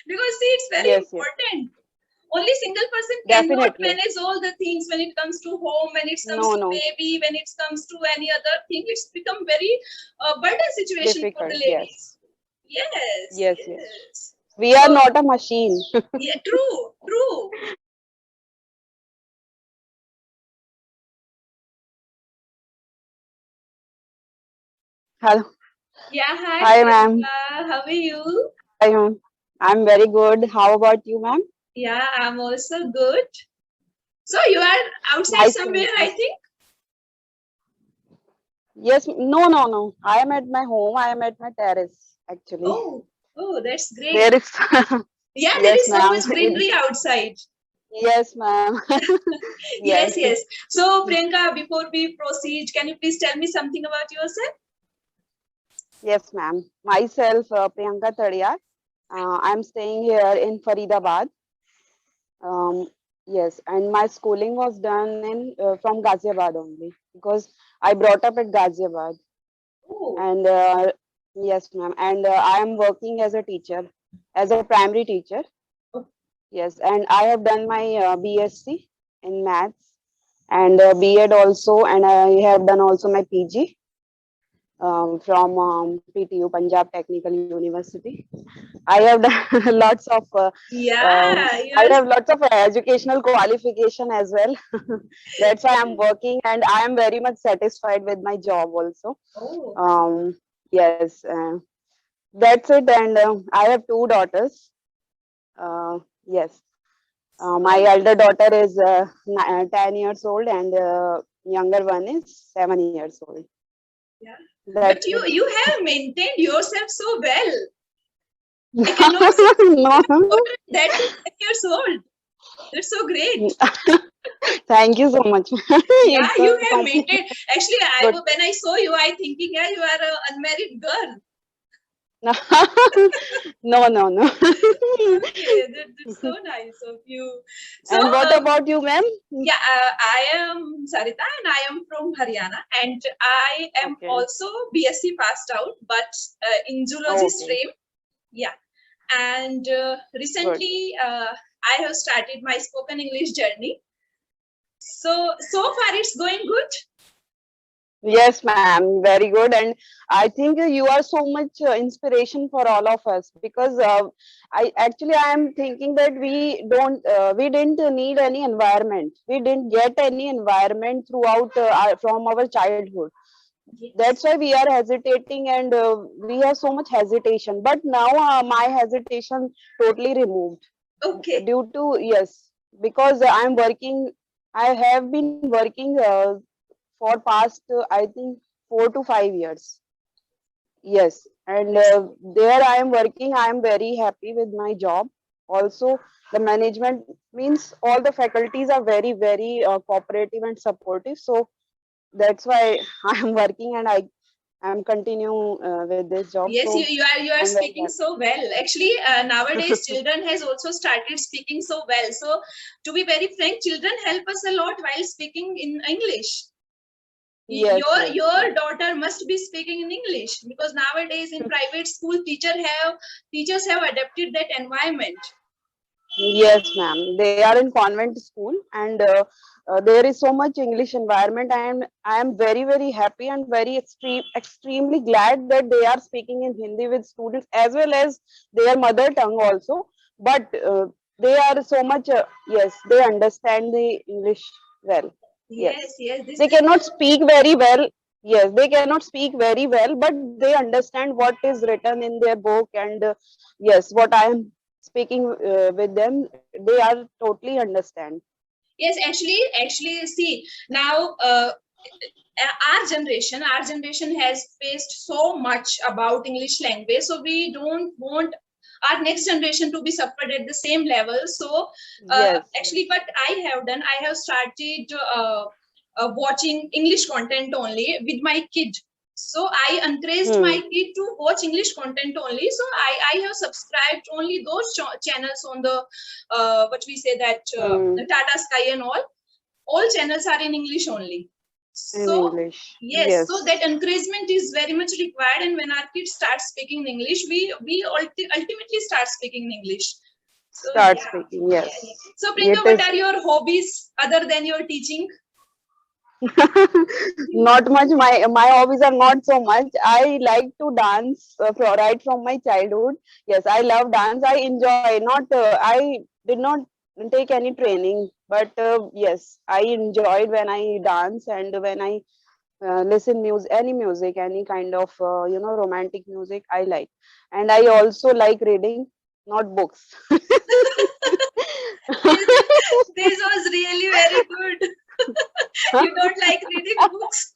Because see, it's very Yes, yes, important. Only single person cannot definitely. manage all the things when it comes to home, when it comes No, to no, baby, when it comes to any other thing. It's become very burden situation for the difficult. Yes, ladies. Yes, yes, yes. yes. We So are not a machine. yeah, true, true. Hello. Yeah, hi Hi, ma'am. Priyanka. How are you? Hi, ma'am. I'm very good. How about you, ma'am? Yeah, I'm also good. So you are outside Nice to somewhere, meet you. I think? Yes, no, no, no. I am at my home. I am at my terrace, actually. Oh, oh, that's great. There is, Yeah, there yes, is so ma'am. much greenery outside. Yes, ma'am. Yes, Yes. yes. So, Priyanka, before we proceed, can you please tell me something about yourself? Yes, ma'am. Myself, Priyanka Tadiyar. I'm staying here in Faridabad. Um, yes, and my schooling was done in from Ghaziabad only because I brought up at Ghaziabad. Oh, And yes, ma'am. And I am working as a teacher, as a primary teacher. oh, Yes, and I have done my BSc in maths and B.Ed also, and I have done also my PG from PTU, Punjab Technical University. I have done lots of yeah, I you're. have lots of educational qualification as well. That's why I'm working, and I am very much satisfied with my job also. Oh, Yes, that's it. And I have two daughters. Yes, my so elder daughter is 10 years old, and younger one is 7 years old. yeah. That's But it. you have maintained yourself so well. I cannot see No, your daughter that is 10 years old. That's so great. thank you so much. Yeah, It's you a have maintained. Actually, good. when I saw you, I thinking, yeah, you are an unmarried girl. No, no, no. Okay, that's so nice of you. So, And what about you, ma'am? yeah, I am Sarita and I am from Haryana and I am Okay. also BSc passed out, but in zoology Okay. stream. Yeah, and Good. recently I have started my spoken English journey. So far it's going good. Yes, ma'am. Very good. And I think you are so much inspiration for all of us because I am thinking that we didn't need any environment. We didn't get any environment throughout from our childhood. That's Yes. why we are hesitating and we have so much hesitation. But now my hesitation totally removed Okay. due to yes because I'm working. I have been working for past I think 4 to 5 years. Yes, and there I am working. I am very happy with my job. Also, the management means all the faculties are very cooperative and supportive. So that's why I am working and I am continue with this job. Yes, So you are I'm very speaking happy. so well. Actually, nowadays children has also started speaking so well. So to be very frank, children help us a lot while speaking in English. Yes, yes, Your yes. daughter must be speaking in English because nowadays in private school teachers have adapted that environment. Yes, ma'am. They are in convent school, and there is so much English environment. I am very happy and very extremely glad that they are speaking in Hindi with students as well as their mother tongue also. But they are so much. Yes, they understand the English well. Yes, Yes, yes. This they cannot speak very well. Yes, they cannot speak very well, but they understand what is written in their book and yes, what I am speaking with them, they are totally understand. yes. Actually, see now. Our generation has faced so much about English language, so we don't want our next generation to be suffered at the same level. So Yes, yes. actually what I have done, I have started watching English content only with my kid. So I encouraged my Hmm. kid to watch English content only. So I have subscribed only those channels on the what we say that Hmm. Tata Sky and all channels are in English only. In So English. yes, so Yes. that encouragement is very much required, and when our kids start speaking English, we ultimately start speaking English. So Start yeah, speaking. yes. Yes. So It Priyanka, what is are your hobbies other than your teaching? not much. My hobbies are not so much. I like to dance right from my childhood. Yes, I love dance. I enjoy. Not I did not take any training, but yes, I enjoyed when I dance and when I listen music, any kind of romantic music. I like, and I also like reading, not books. this, this was really very good. You don't like reading books?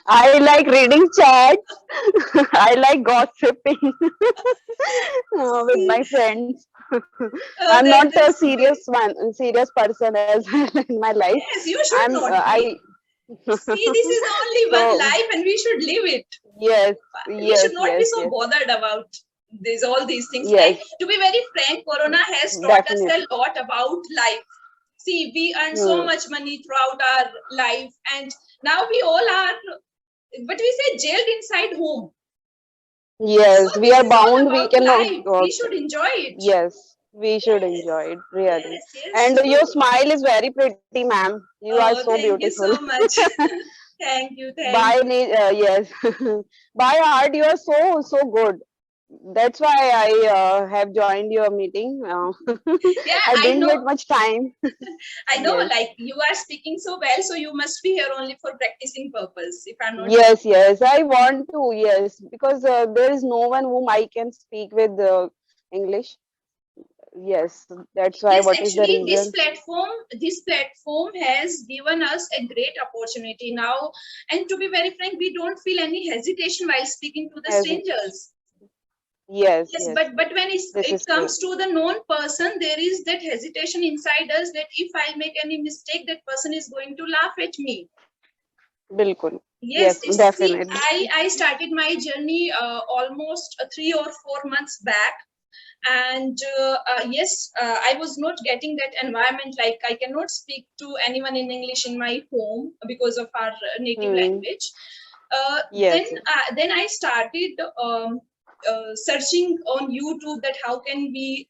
I like reading chats. I like gossiping with my friends. Oh, I'm not a that's great. serious person as in my life. Yes, you should I'm not be. I See, this is only one so life, and we should live it. yes, We yes, should not be yes, so yes, bothered about all these things. And yes, to be very frank, Corona has taught us a definitely. lot about life. See, we earn so Hmm. much money throughout our life, and now we all are, what we say, jailed inside home. So Yes, we this are is all bound. We about cannot life. go We outside. should enjoy it. Yes, we should Yes, enjoy it really. yes, yes. And your So, smile is very pretty, ma'am. You are so oh, thank you beautiful. so much. Thank you, thank By you. yes, by heart you are so good. That's why I have joined your meeting. Yeah, I I didn't know. get much time. I know, Yes, like you are speaking so well, so you must be here only for practicing purpose, if I'm not wrong. yes, yes. I want to. Yes, because there is no one whom I can speak with English. Yes, that's why. Yes, What is the actually, reason? this platform has given us a great opportunity now. And to be very frank, we don't feel any hesitation while speaking to the As strangers. yes, Yes, yes, but yes. when This it is true. comes to the known person, there is that hesitation inside us that if I make any mistake, that person is going to laugh at me. Bilkul. Yes, Yes, see, definitely. I started my journey almost 3 or 4 months back, and yes, I was not getting that environment. Like I cannot speak to anyone in English in my home because of our native Hmm. language. Uh, then Yes, yes. then I started searching on YouTube that how can we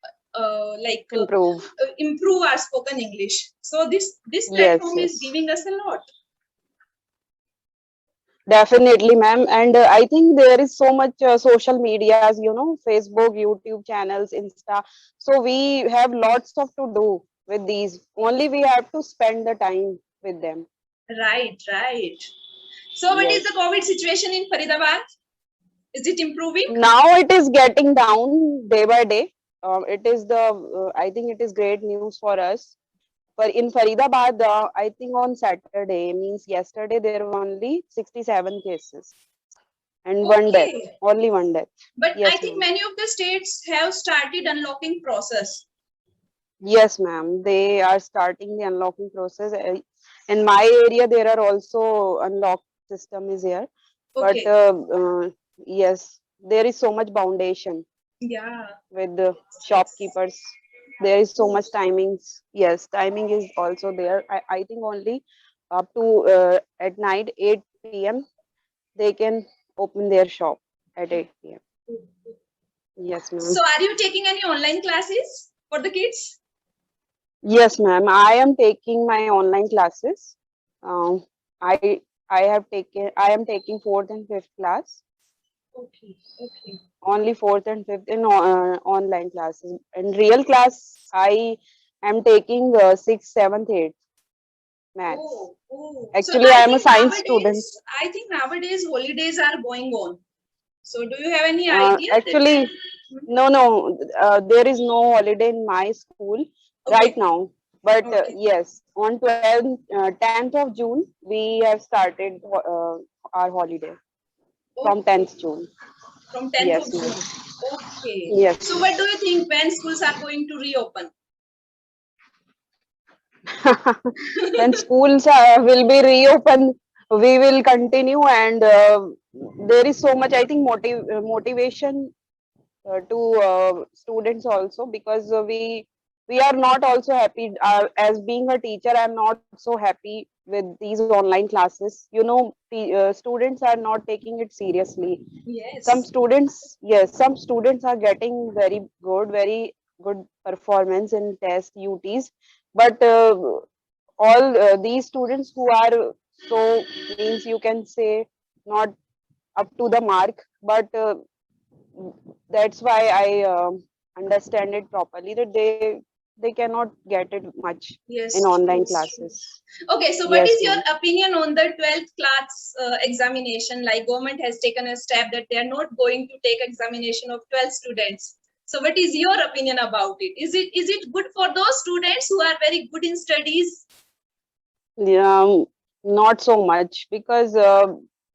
Improve. improve our spoken English. So this Yes, platform is yes. giving us a lot. Definitely, ma'am. And I think there is so much social medias, Facebook, YouTube channels, Insta. So we have lots of to do with these. Only we have to spend the time with them. Right, right. So what is the Yes. COVID situation in Faridabad? Is it improving? Now it is getting down day by day. I think it is great news for us. For in Faridabad, I think on Saturday, means yesterday, there were only 67 cases and one death, Okay. only one death. But I Yes, think ma'am. many of the states have started unlocking process. Yes, ma'am. They are starting the unlocking process. In my area, there are also unlock system is here, but Okay. yes, there is so much foundation Yeah. with the Yes. shopkeepers. There is so Oh, much timings. Yes, timing is also there. I think only up to at night 8 p.m. they can open their shop at 8 p.m. Yes, ma'am. so are you taking any online classes for the kids? Yes, ma'am. I am taking my online classes. Um, I I am taking fourth and fifth class. Okay. Okay. Only fourth and fifth in online classes. In real class, I am taking sixth, seventh, eighth maths. Oh, oh. So Actually, I am a science student. I think nowadays holidays are going on. So do you have any idea that when? Actually, no. There is no holiday in my school right Okay. now. But Okay. yes, on 10th of June, we have started our holiday from Okay. 10th June. From 10th Yes, of ma'am. June. Okay. Yes, So what do you think when schools are going to reopen? when schools will be reopened, we will continue, and there is so much, I think, motivation to students also, because we are not also happy as being a teacher. I'm not so happy with these online classes. You know, students are not taking it seriously. Some Yes. students, yes, some students are getting very good performance in test UTs, but all these students who are, so means you can say, not up to the mark, but that's why I understand it properly, that they cannot get it much in Yes, true, online true. classes. Okay, so what Yes, is your ma'am. opinion on the 12th class examination? Like government has taken a step that they are not going to take examination of 12 students. So what is your opinion about it? Is it good for those students who are very good in studies? Yeah, not so much, because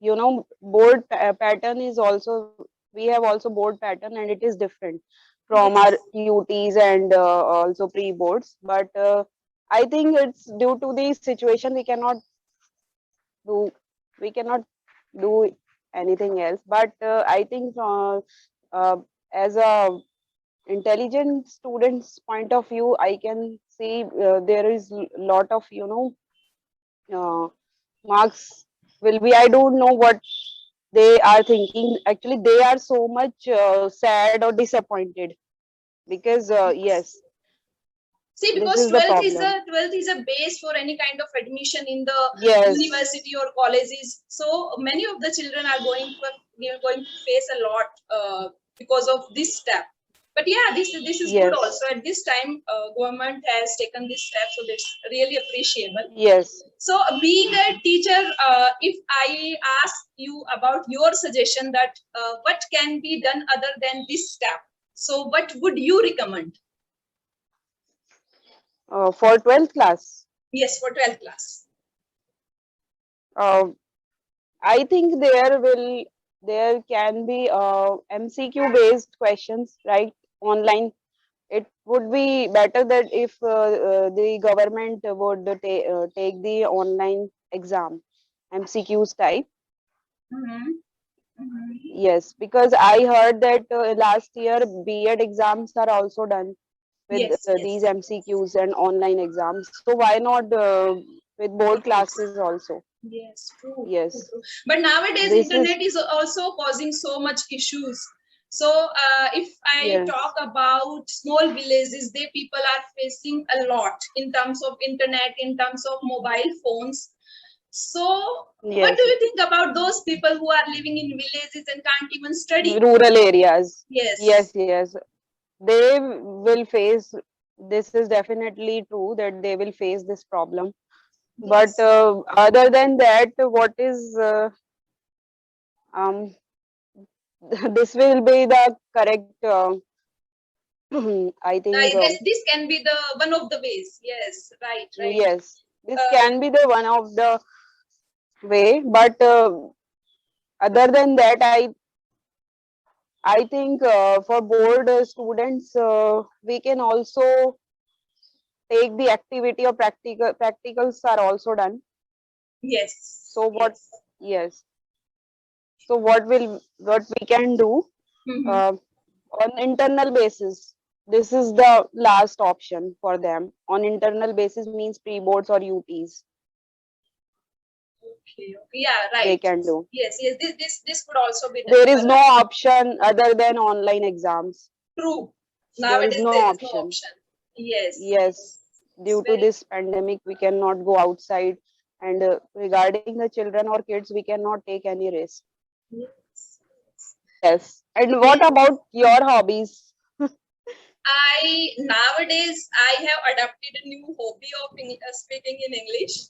you know, board pattern is also, we have also board pattern, and it is different from our Yes. UTs and also pre boards. But I think it's due to the situation, do we cannot do anything else. But I think uh, as a intelligent student's point of view, I can see there is lot of, you know, uh, marks will be, I don't know what they are thinking. Actually, they are so much sad or disappointed, because Yes. yes, See, this because is the 12th is a problem. 12th is a base for any kind of admission in the Yes, university or colleges. So many of the children are going to face a lot because of this step. But yeah, this is good yes, also. At this time, government has taken this step, so that's really appreciable. yes. So, being a teacher, if I ask you about your suggestion that what can be done other than this step, so what would you recommend? For 12th class, Yes, for 12th class. uh, I think there can be MCQ based questions, right? Online. It would be better that if the government would take the online exam, MCQs type. Mm-hmm. Mm-hmm. Yes, because I heard that last year B.Ed exams are also done with Yes, these yes, MCQs and online exams. So why not with board both ways. classes also? Yes, true, true, Yes, true. But nowadays, this is, internet is also causing so much issues. So, if I yes, talk about small villages, they people are facing a lot in terms of internet, in terms of mobile phones. So, what do yes, you think about those people who are living in villages and can't even study? rural areas. Yes, Yes, yes, they will face. This is definitely true that they will face this problem. But yes. other than that, what is um this will be the correct. I think This can be the one of the ways. Yes, right, right. yes, this Uh, can be the one of the way. But other than that, I think for board students, we can also take the activity, or practicals are also done. yes, So what? yes. Yes. So what we can do Mhm. uh, on internal basis? This is the last option for them. On internal basis means pre boards or UTs Okay, okay. Yeah, they right. can do. Yes, yes. This could also be done. There You is are no right. option other than online exams. True. There is Nowadays no there is no option. option. Yes, Yes, yes. It's due to very this pandemic, we cannot go outside. And regarding the children or kids, we cannot take any risk. yes. Yes. And what Yes. about your hobbies? I nowadays I have adopted a new hobby of speaking in English.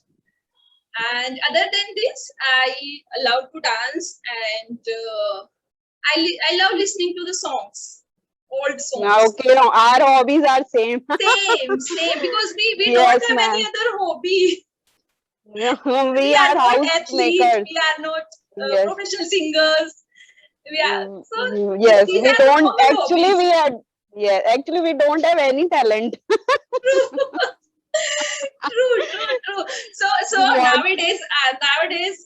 And other than this, I love to dance and I love listening to the songs, old Now, songs. okay, no, our hobbies are same. Same, because we don't Yes, have any ma'am. other hobby. We We are are not athletes, housemakers. we are not Yes. professional singers. We are so Yes, these we are the don't common actually hobbies. we are, yeah, actually we don't have any talent. True, true, true, true. So What? nowadays,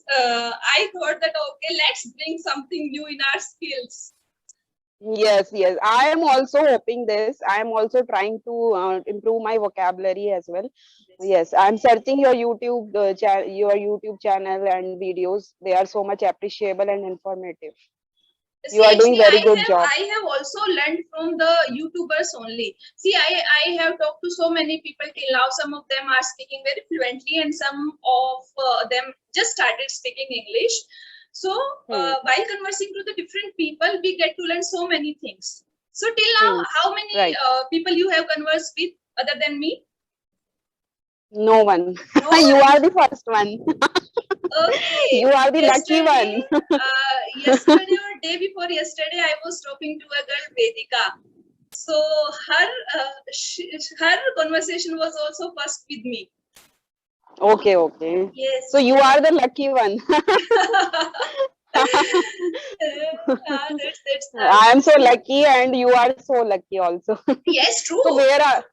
I thought that okay, let's bring something new in our skills. Yes, yes. I am also hoping this. I am also trying to improve my vocabulary as well. Yes, I'm searching your your YouTube channel and videos. They are so much appreciable and informative. You See, are doing actually, very good job. I have also learned from the YouTubers only. See, I have talked to so many people till now. Some of them are speaking very fluently, and some of them just started speaking English. So, Hmm. while conversing to the different people, we get to learn so many things. So, till now, Things. how many Right. people you have conversed with other than me? No one. No You one. are the first one. Okay. You are the lucky Yesterday, one. yesterday or day before yesterday, I was talking to a girl, Vedika. So her her conversation was also first with me. Okay, okay. Yes, So you yes. are the lucky one. That's I am so nice. lucky and you are so lucky also. Yes, So true. where are,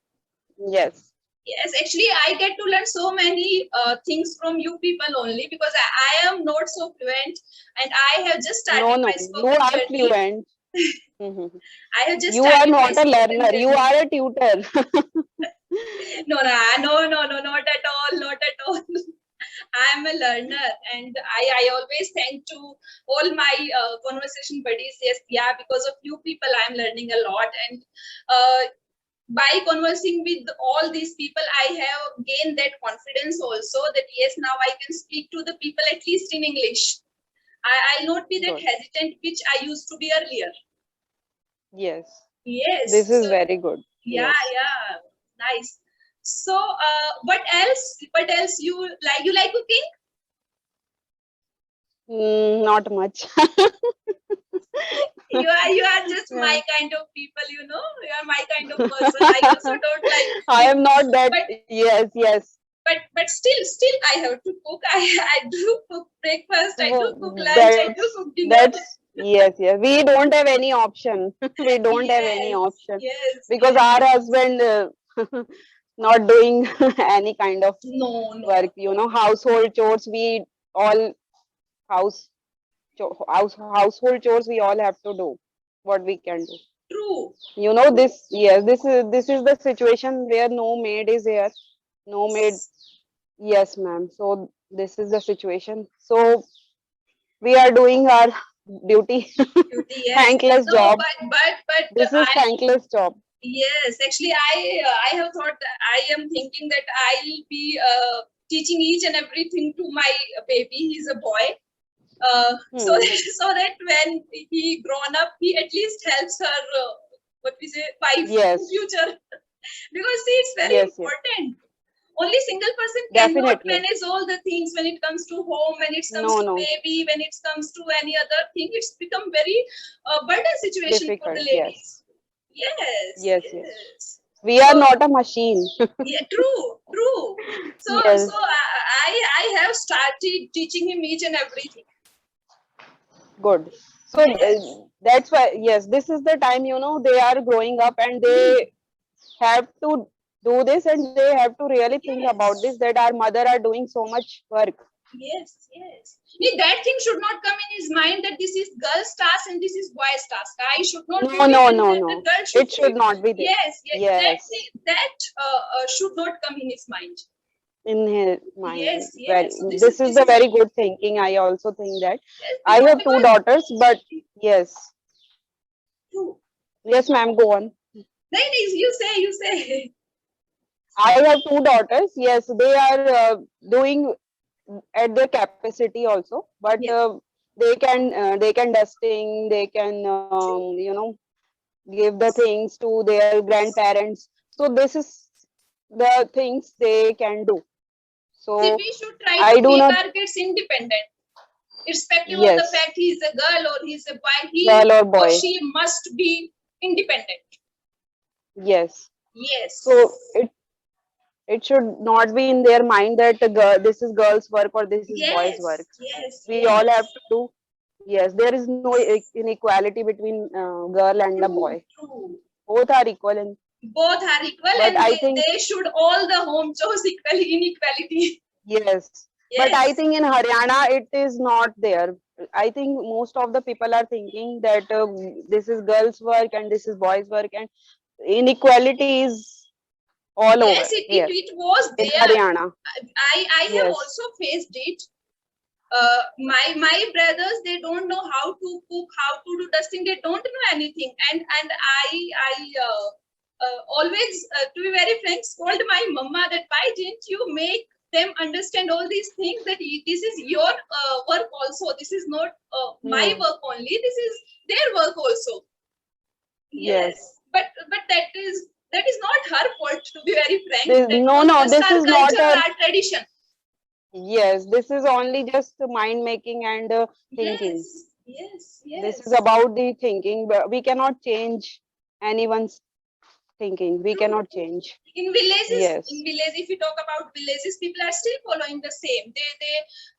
yes. Yes, actually, I get to learn so many things from you people only because I am not so fluent and I have just No, started no, my you spoken are journey. fluent. Mhm. I have just You are started my not a spoken learner, you journey. are a tutor. No, no, no, no, not at all, not at all. I'm a learner, and I always thank to all my conversation buddies. Yes, yeah, because of you people, I'm learning a lot, and by conversing with all these people, I have gained that confidence also that yes, now I can speak to the people at least in English. I'll not be that Good. hesitant which I used to be earlier. Yes, Yes, this is so very good. yeah, Yes. yeah, nice. So, what else? What else you like? You like cooking? Not much. You are just Yeah. my kind of people, you know. You are my kind of person. I also don't like I cooking, am not that. but Yes, yes. still I have to cook. I do cook breakfast. I do cook lunch. I do cook dinner. That's yes, yes. We don't have any option. We don't have any Yes, option yes, because yes. our husband not doing any kind of No, no, work. Household chores. We all house household chores. We all have to do what we can do. true. This. Yes, this is the situation where no maid is here. No maid. Yes, ma'am. So this is the situation. So we are doing our duty. Beauty, yes. Thankless No, job. but This is I thankless job. yes, actually, I have thought I am thinking that I'll be teaching each and everything to my baby. He's a boy, so Hmm. so that when he grown up, he at least helps her. What we say, wife in Yes. future, because see, it's very Yes. Yes. important. Only single person cannot Definitely. manage all the things when it comes to home, when it comes No. to No. baby, when it comes to any other thing. It's become very burden situation for the Difficult. ladies. Yes. Yes, Yes. Yes. yes. We are So not a machine. yeah, true, true. So Yes. I have started teaching him each and everything. Good. So Yes. that's why. Yes. This is the time. They are growing up and Hmm. they have to do this and they have to really think about this Yes. that our mother are doing so much work. Yes, yes. Nee, that thing should not come in his mind that this is girl's task and this is boy's task. I should not do No. it No. and No. the No. girl should It do should it. not be there. Yes, yes. That Yes. thing, that should not come in his mind. In his mind. Yes, Very. yes. So This is this the is very good thinking. I also think that yes, I have two because daughters, but yes, true. yes, ma'am. Go on. No, you say. I have two daughters. Yes, they are doing at their capacity also, but Yes, they can dusting. They can true. give the things to their grandparents. So this is the things they can do. See, So we should try I to do make not. our kids independent, irrespective of the Yes, fact he is a girl or he is a boy. He girl or or boy. she must be independent. Yes. So Yes. it should not be in their mind that this is girl's work or this is boy's work. Yes, yes, We all have yes. to do. Yes, there is no inequality between girl and a True, boy. true. Both are equal, Both are equal but and I think they should all the home chores equally inequality. yes, but I Yes. think in Haryana it is not there. I think most of the people are thinking that this is girls' work and this is boys' work, and inequality is all Yes, over here it was in there. Haryana. I have Yes, also faced it. My brothers, they don't know how to cook, how to do dusting. They don't know anything, and I always, to be very frank, scold my mama that why didn't you make them understand all these things, that this is your work also. This is not my hmm. work only. This is their work also. Yes, Yes. but that is not her fault, to be very frank. This, That no, was no, just this our is not culture or a, our tradition. yes, this is only just mind making and thinking. Yes, yes, This is yes. about the thinking, but we cannot change anyone's thinking. We True, cannot true. change. In Yes, village, if you talk about villages, people are still following the same.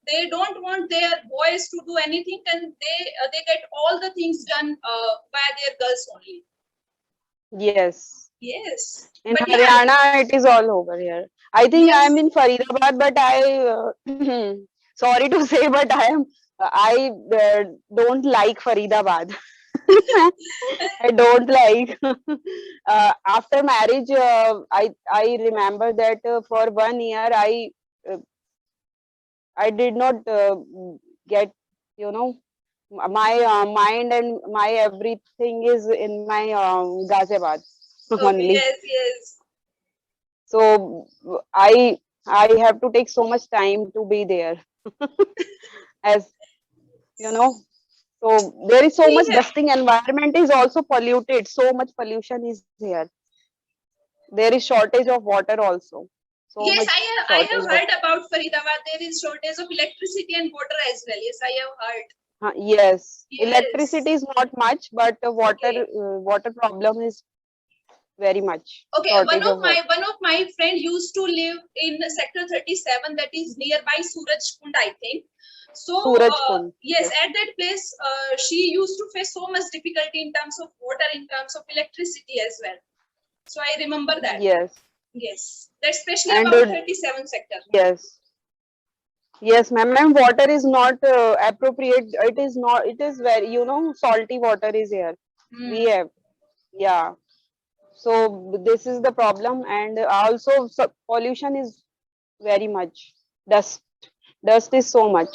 They don't want their boys to do anything, and they get all the things done by their girls only. yes. Yes, In but yeah, Haryana, it is all over here. I think I yes. am in Faridabad, but sorry to say, but I don't like Faridabad. I don't like. After marriage, I remember that for 1 year uh, I did not get, you know, my mind and my everything is in my Ghaziabad Okay, only. yes, yes, So I have to take so much time to be there, as you know. So there is so we much have. dusting. Environment is also polluted. So much pollution is here. There is shortage of water also. So Yes, much I shortage have of. heard about Faridabad. There is shortage of electricity and water as well. Yes, I have heard. Yes, Yes. electricity is not much, but Okay. water problem is very much. Okay, Shortage of water. one of my friend used to live in sector 37, that is nearby Suraj Kund, I think. So Suraj Kund. yes, Yes. at that place, she used to face so much difficulty in terms of water, in terms of electricity as well. So I remember that. Yes. Yes, that's especially And about 37 sector. yes. Yes, ma'am, water is not appropriate. It is not, it is very, salty water is here. We Hmm. have, yeah. So this is the problem. And also pollution is very much. Dust, dust is so much,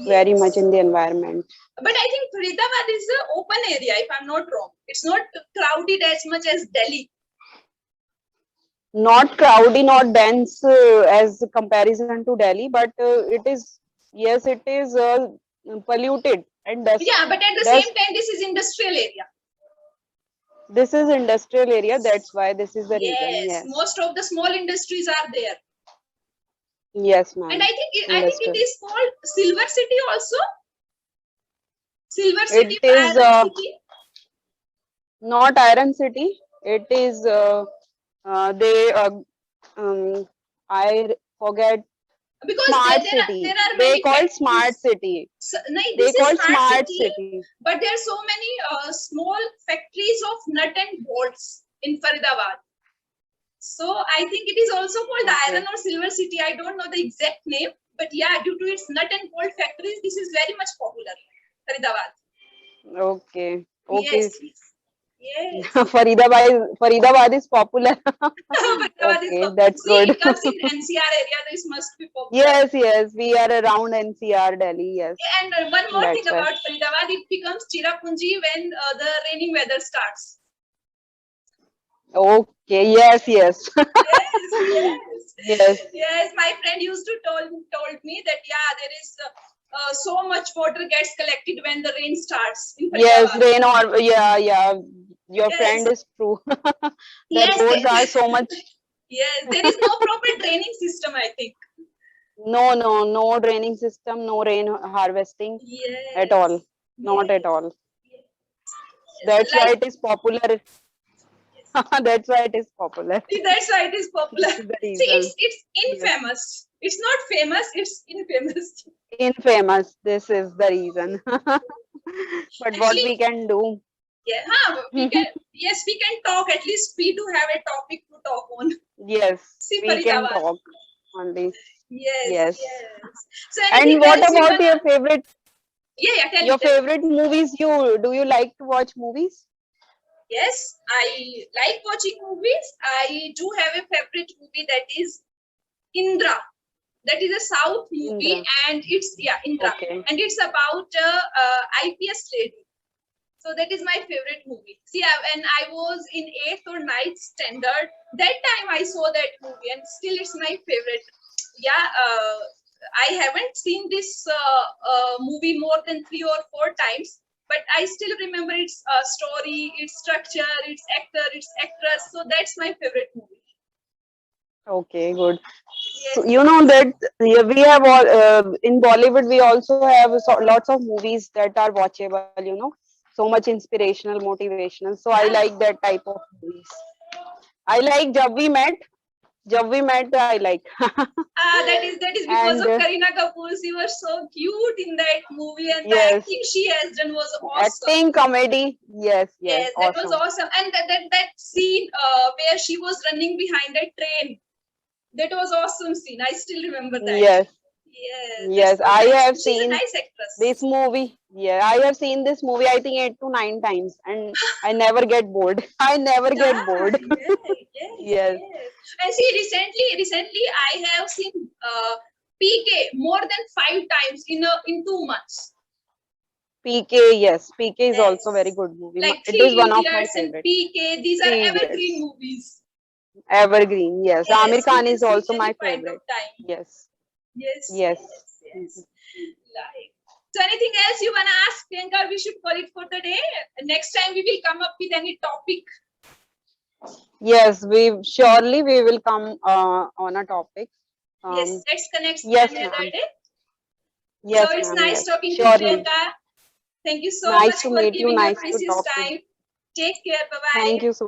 very much Yes. in the environment. But I think Faridabad is an open area, if I'm not wrong. It's not crowded as much as Delhi. Not crowdy, not dense as comparison to Delhi, but it is, yes, it is polluted and dust. Yeah, but at the Dust. same time, this is industrial area. This is industrial area. That's why this is the reason. Yes, Yes. most of the small industries are there. Yes, And ma'am. I think it Industrial. is called Silver City also. Silver It City, is Iron City. not Iron City. It is they I forget. Because Smart City. there are They many called Smart factories. City. So, no, They this is called smart Smart city, City. but there are so many small factories of nut and bolts in Faridabad. So I think it is also called Iron Okay. or Silver City. I don't know the exact name, but yeah, due to its nut and bolt factories, this is very much popular. Faridabad. Okay. Okay. Yes, yes. Faridabad is popular. Faridabad is Okay, popular. that's See, good. it comes in NCR area. This must be popular. Yes, yes. We are around NCR, Delhi. Yes, And one more thing that's why. about Faridabad, it becomes Chirapunji when the raining weather starts. Okay. Yes, yes. Yes, yes, Yes. yes. My friend used to told me that yeah, there is so much water gets collected when the rain starts in Yes, Faridabad. rain or yeah, yeah. Your friend Yes, is true. The yes, roads are so much. yes. There is no proper draining system, I think. No, no, no draining system, no rain harvesting at all. Yes, Not at yes, all. yes. That's why Like it is popular. yes. That's why it is popular. See, that's why it is popular. This is the See, reason. it's Yes. infamous. It's not famous. It's infamous. Infamous. This is the reason. But what Actually, we can do? yeah, huh, we can. Yes, we can talk. At least we do have a topic to talk on. Yes, See, we can Faridabad. talk on this. Yes, Yes. yes. So And anything what else you about wanna? your favorite? Yeah, tell Your me. Tell me. favorite movies, do you like to watch movies? Yes, I like watching movies. I do have a favorite movie, that is Indra. That is a South movie, Indra. and it's, yeah, Indra, Okay. and it's about IPS lady. So that is my favorite movie. See, when I was in 8th or 9th standard, that time I saw that movie, and still it's my favorite. Yeah, I haven't seen this movie more than 3 or 4 times, but I still remember its story, its structure, its actor, its actress. So that's my favorite movie. Okay, good. So Yes, you know that we have all in Bollywood we also have lots of movies that are watchable, you know, so much inspirational, motivational. So I yeah. like that type of movies. I like Jab We Met. Jab We Met, I like. That is because And of Kareena Kapoor. She was so cute in that movie, and the yes, acting she has done was awesome. acting, comedy. Yes, yes, Yes, that was awesome. awesome. And that scene where she was running behind a train, that was awesome scene. I still remember that. Yes, Yeah, that's yes. so I nice. have She's a seen nice actress. this movie. Yeah, I have seen this movie I think 8 to 9 times, and I never get bored. I never get Yeah, bored. yes, Yes. yes. And see, recently I have seen PK more than 5 times in 2 months. PK, yes, PK is also very Yes, good movie. like It is Three one of my Idiots and favorite. PK. These are 3 Idiots, evergreen movies. evergreen. Yes, Amir Yes, you Khan can is see also any my point of favorite. time. Yes, Yes, yes, yes, yes. Like, so anything else you wanna ask, Priyanka? We should call it for the day. Next time we will come up with any topic. yes. We will come on a topic. Yes, Um, let's connect yes, any other ma'am. day. So Yes, it's ma'am. nice Yes, talking to you, surely. Priyanka. Thank you so Nice much to for meet you. giving your Nice to precious talk to you. time. Take care. Bye bye. Thank you so